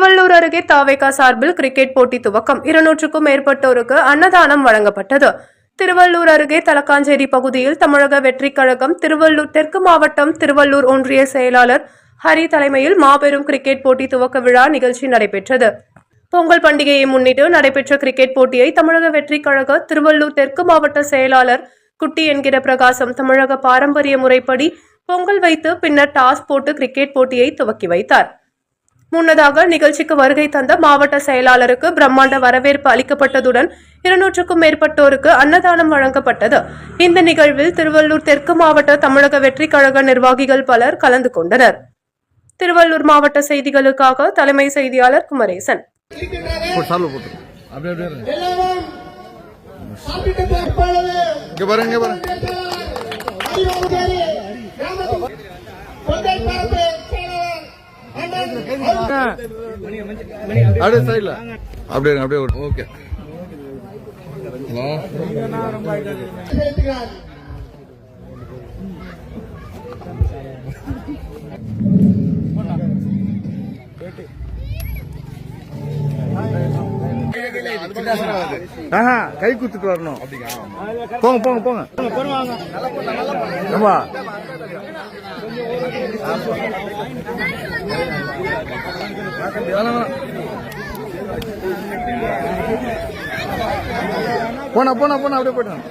திருவள்ளூர் அருகே தாவேகா சார்பில் கிரிக்கெட் போட்டி துவக்கம். 200க்கும் மேற்பட்டோருக்கு அன்னதானம் வழங்கப்பட்டது. திருவள்ளூர் அருகே தலக்காஞ்சேரி பகுதியில் தமிழக வெற்றிக் கழகம் திருவள்ளூர் தெற்கு மாவட்டம் திருவள்ளூர் ஒன்றிய செயலாளர் ஹரி தலைமையில் மாபெரும் கிரிக்கெட் போட்டி துவக்க விழா நிகழ்ச்சி நடைபெற்றது. பொங்கல் பண்டிகையை முன்னிட்டு நடைபெற்ற கிரிக்கெட் போட்டியை தமிழக வெற்றிக் கழக திருவள்ளூர் தெற்கு மாவட்ட செயலாளர் குட்டி என்கிற பிரகாசம் தமிழக பாரம்பரிய முறைப்படி பொங்கல் வைத்து பின்னர் டாஸ் போட்டு கிரிக்கெட் போட்டியை துவக்கி வைத்தார். முன்னதாக நிகழ்ச்சிக்கு வருகை தந்த மாவட்ட செயலாளருக்கு பிரம்மாண்ட வரவேற்பு அளிக்கப்பட்டதுடன் 200க்கும் மேற்பட்டோருக்கு அன்னதானம் வழங்கப்பட்டது. இந்த நிகழ்வில் திருவள்ளூர் தெற்கு மாவட்ட தமிழக வெற்றிக் கழக நிர்வாகிகள் பலர் கலந்து கொண்டனர். திருவள்ளூர் மாவட்ட செய்திகளுக்காக தலைமை செய்தியாளர் குமரேசன். ஓகே. கை குத்துட்டு வரணும். போங்க போங்க போங்க. போனா போனா போனா அப்படியே போயிட்டான்.